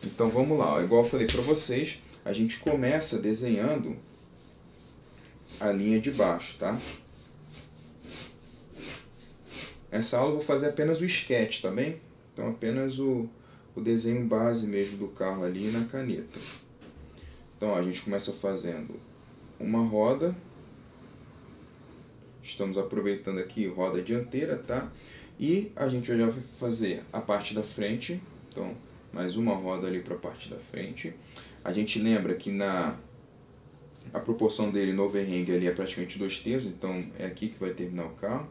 Então vamos lá, igual eu falei para vocês, a gente começa desenhando a linha de baixo, tá? Essa aula eu vou fazer apenas o sketch, tá bem? Então apenas o desenho base mesmo do carro ali na caneta. Então ó, a gente começa fazendo uma roda. Estamos aproveitando aqui roda dianteira, tá? E a gente já vai fazer a parte da frente. Então, mais uma roda ali para a parte da frente. A gente lembra que a proporção dele no overhang ali é praticamente 2/3, então é aqui que vai terminar o carro.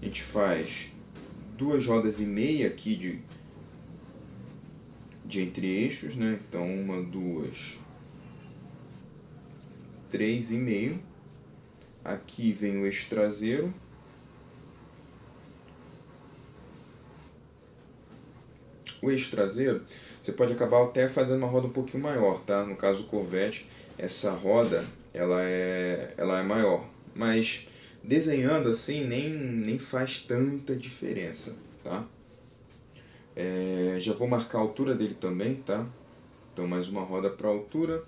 A gente faz 2 rodas e meia aqui de entre eixos, né? Então 1, 2, 3,5. Aqui vem o eixo traseiro. O eixo traseiro, você pode acabar até fazendo uma roda um pouquinho maior, tá? No caso do Corvette, essa roda ela é maior, mas desenhando assim nem faz tanta diferença, tá? Já vou marcar a altura dele também, tá? Então mais uma roda para a altura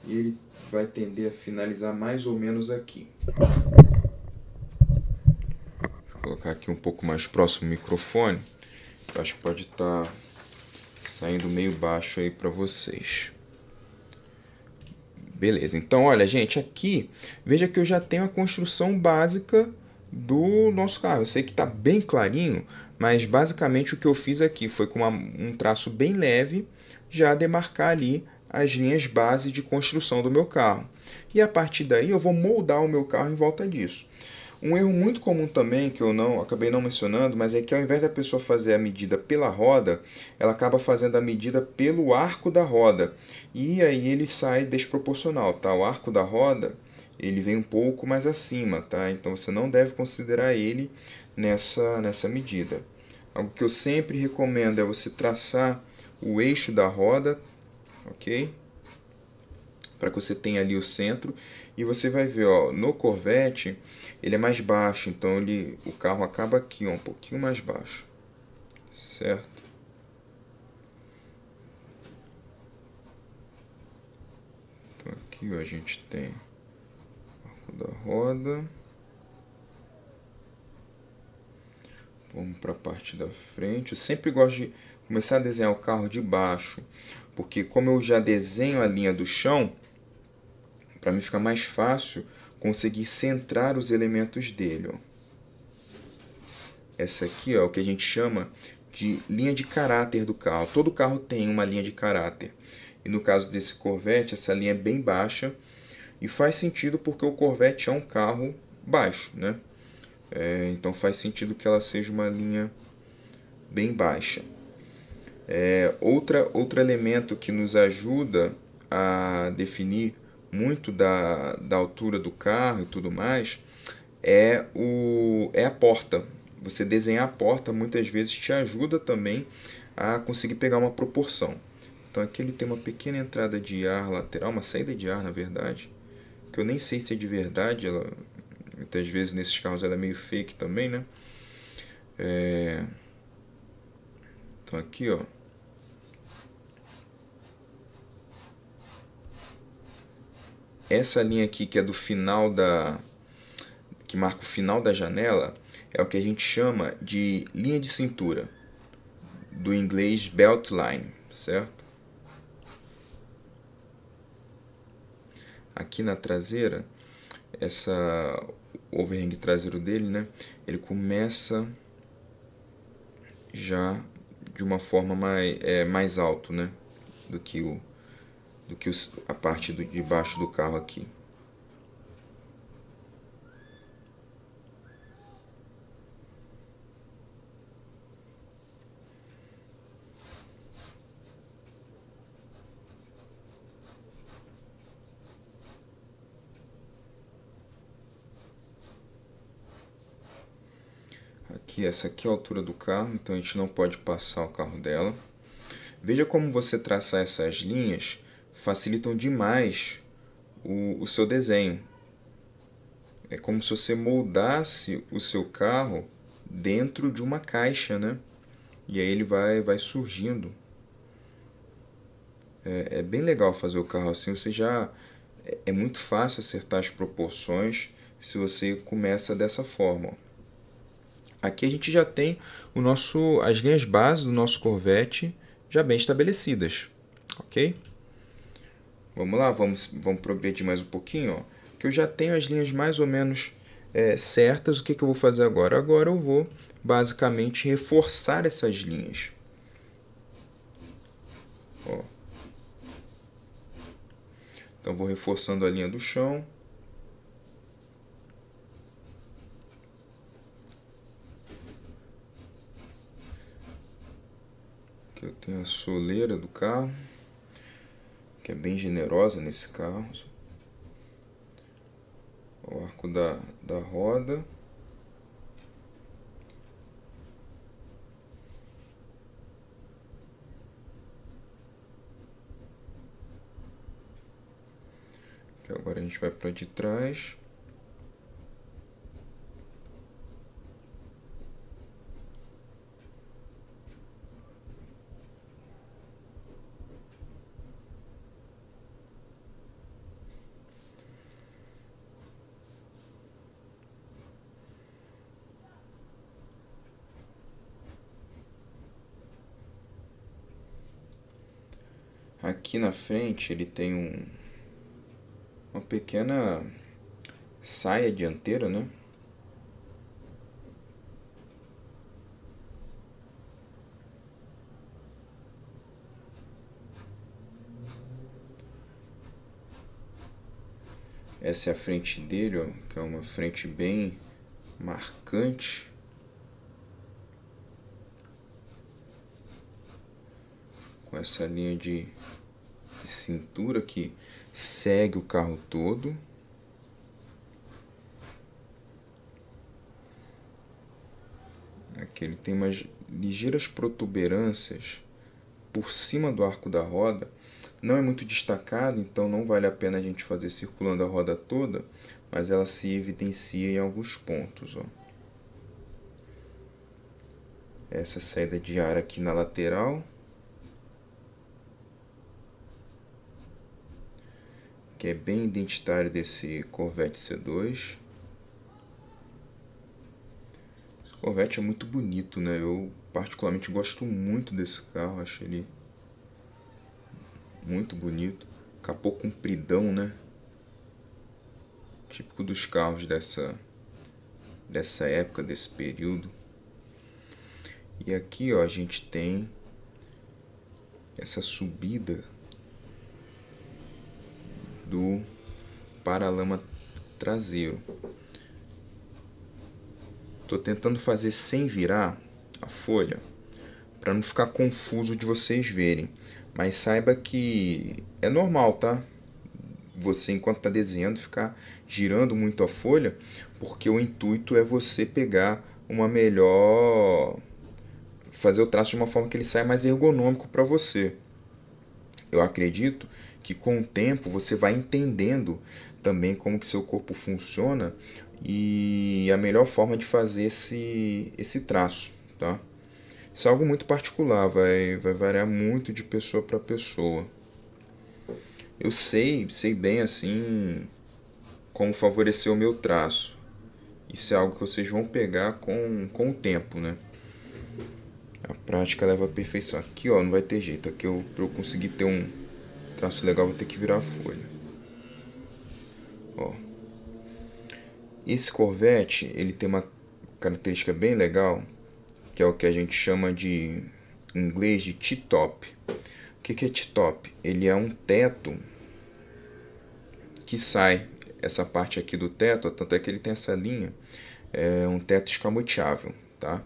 e ele vai tender a finalizar mais ou menos aqui. Vou colocar aqui um pouco mais próximo o microfone. Eu acho que pode estar saindo meio baixo aí para vocês. Beleza, então olha gente, aqui veja que eu já tenho a construção básica do nosso carro. Eu sei que está bem clarinho, mas basicamente o que eu fiz aqui foi com um traço bem leve já demarcar ali as linhas base de construção do meu carro. E a partir daí eu vou moldar o meu carro em volta disso. Um erro muito comum também, que eu acabei não mencionando, mas é que ao invés da pessoa fazer a medida pela roda, ela acaba fazendo a medida pelo arco da roda. E aí ele sai desproporcional, tá? O arco da roda, ele vem um pouco mais acima, tá? Então você não deve considerar ele nessa medida. Algo que eu sempre recomendo é você traçar o eixo da roda, ok? Para que você tenha ali o centro. E você vai ver, ó, no Corvette ele é mais baixo, então o carro acaba aqui, ó, um pouquinho mais baixo, certo? Então aqui ó, a gente tem o arco da roda. Vamos para a parte da frente. Eu sempre gosto de começar a desenhar o carro de baixo, porque como eu já desenho a linha do chão, para mim fica mais fácil conseguir centrar os elementos dele. Ó. Essa aqui ó, é o que a gente chama de linha de caráter do carro. Todo carro tem uma linha de caráter. E no caso desse Corvette, essa linha é bem baixa. E faz sentido porque o Corvette é um carro baixo, né? Então faz sentido que ela seja uma linha bem baixa. Outro elemento que nos ajuda a definir muito da altura do carro e tudo mais é a porta. Você desenhar a porta muitas vezes te ajuda também a conseguir pegar uma proporção. Então aqui ele tem uma pequena entrada de ar lateral, uma saída de ar na verdade, que eu nem sei se é de verdade, muitas vezes nesses carros ela é meio fake também, né? Então aqui ó, essa linha aqui que é do final que marca o final da janela, é o que a gente chama de linha de cintura, do inglês belt line, certo? Aqui na traseira, o overhang traseiro dele, né, ele começa já de uma forma mais alto, né, do que a parte de baixo do carro aqui. Essa aqui é a altura do carro, então a gente não pode passar o carro dela. Veja como você traçar essas linhas facilitam demais o seu desenho. É como se você moldasse o seu carro dentro de uma caixa, né? E aí ele vai surgindo. É bem legal fazer o carro assim, você já... É muito fácil acertar as proporções se você começa dessa forma, ó. Aqui a gente já tem as linhas bases do nosso Corvette já bem estabelecidas, ok? Vamos lá, vamos progredir mais um pouquinho, ó, que eu já tenho as linhas mais ou menos certas. O que eu vou fazer agora? Agora eu vou basicamente reforçar essas linhas. Ó. Então vou reforçando a linha do chão. Aqui eu tenho a soleira do carro, que é bem generosa nesse carro. O arco da roda. Que agora a gente vai para de trás. Aqui na frente ele tem uma pequena saia dianteira, né? Essa é a frente dele, ó, que é uma frente bem marcante. Com essa linha de cintura que segue o carro todo. Aqui ele tem umas ligeiras protuberâncias por cima do arco da roda. Não é muito destacado, então não vale a pena a gente fazer circulando a roda toda, mas ela se evidencia em alguns pontos, ó. Essa saída de ar aqui na lateral, que é bem identitário desse Corvette C2. Esse Corvette é muito bonito, né? Eu particularmente gosto muito desse carro, acho ele muito bonito. Capô compridão, né? Típico dos carros dessa época, desse período. E aqui, ó, a gente tem essa subida do paralama traseiro. Tô tentando fazer sem virar a folha para não ficar confuso de vocês verem, mas saiba que é normal, tá? Você, enquanto está desenhando, ficar girando muito a folha, porque o intuito é você pegar uma melhor... fazer o traço de uma forma que ele saia mais ergonômico para você. Eu acredito que com o tempo você vai entendendo também como que seu corpo funciona e a melhor forma de fazer esse traço, tá? Isso é algo muito particular, vai variar muito de pessoa para pessoa. Eu sei bem assim como favorecer o meu traço. Isso é algo que vocês vão pegar com o tempo, né? A prática leva à perfeição. Aqui, ó, não vai ter jeito. Aqui, pra eu conseguir ter um traço legal, vou ter que virar a folha. Ó. Esse Corvette, ele tem uma característica bem legal, que é o que a gente chama de, em inglês, de T-top. O que é T-top? Ele é um teto que sai, essa parte aqui do teto, tanto é que ele tem essa linha, é um teto escamoteável, tá?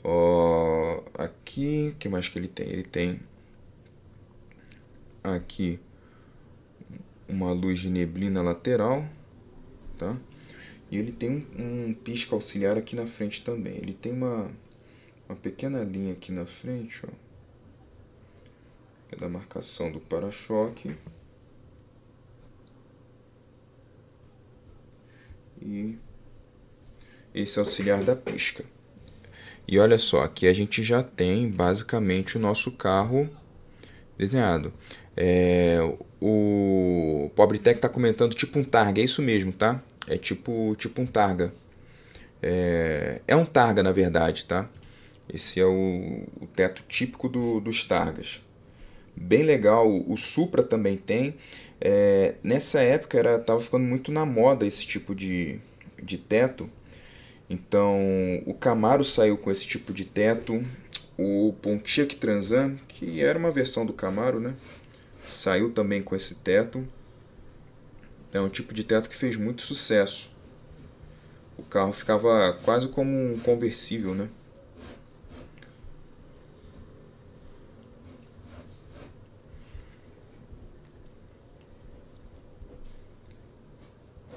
Ó, aqui, o que mais que ele tem? Ele tem aqui uma luz de neblina lateral, tá? E ele tem um pisca auxiliar aqui na frente também. Ele tem uma pequena linha aqui na frente, ó, é da marcação do para-choque. E esse auxiliar da pisca. E olha só, aqui a gente já tem basicamente o nosso carro Desenhado. O Pobre Tech tá comentando tipo um Targa, é isso mesmo, tá? É tipo um Targa. É um Targa, na verdade, tá? Esse é o teto típico dos Targas. Bem legal. O Supra também tem. Nessa época tava ficando muito na moda esse tipo de teto. Então o Camaro saiu com esse tipo de teto. O Pontiac Trans Am, que era uma versão do Camaro, né? Saiu também com esse teto. É um tipo de teto que fez muito sucesso. O carro ficava quase como um conversível, né?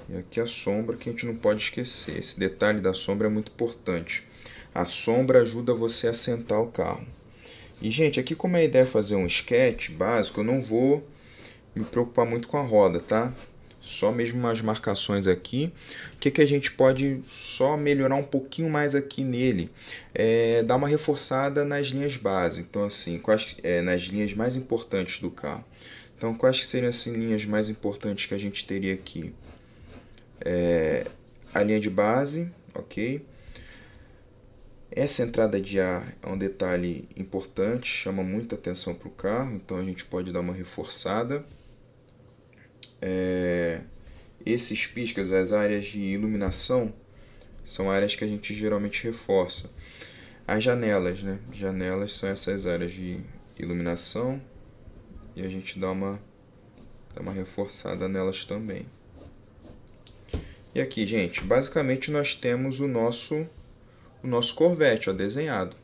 E aqui a sombra que a gente não pode esquecer. Esse detalhe da sombra é muito importante. A sombra ajuda você a assentar o carro. E, gente, aqui como a ideia é fazer um sketch básico, eu não vou me preocupar muito com a roda, tá? Só mesmo umas marcações aqui. O que a gente pode só melhorar um pouquinho mais aqui nele? Dar uma reforçada nas linhas base. Então, assim, nas linhas mais importantes do carro. Então, quais que seriam assim, linhas mais importantes que a gente teria aqui? A linha de base, ok? Essa entrada de ar é um detalhe importante, chama muita atenção para o carro, então a gente pode dar uma reforçada. Esses piscas, as áreas de iluminação, são áreas que a gente geralmente reforça. As janelas, né? Janelas são essas áreas de iluminação e a gente dá uma reforçada nelas também. E aqui, gente, basicamente nós temos o nosso Corvette, ó, desenhado.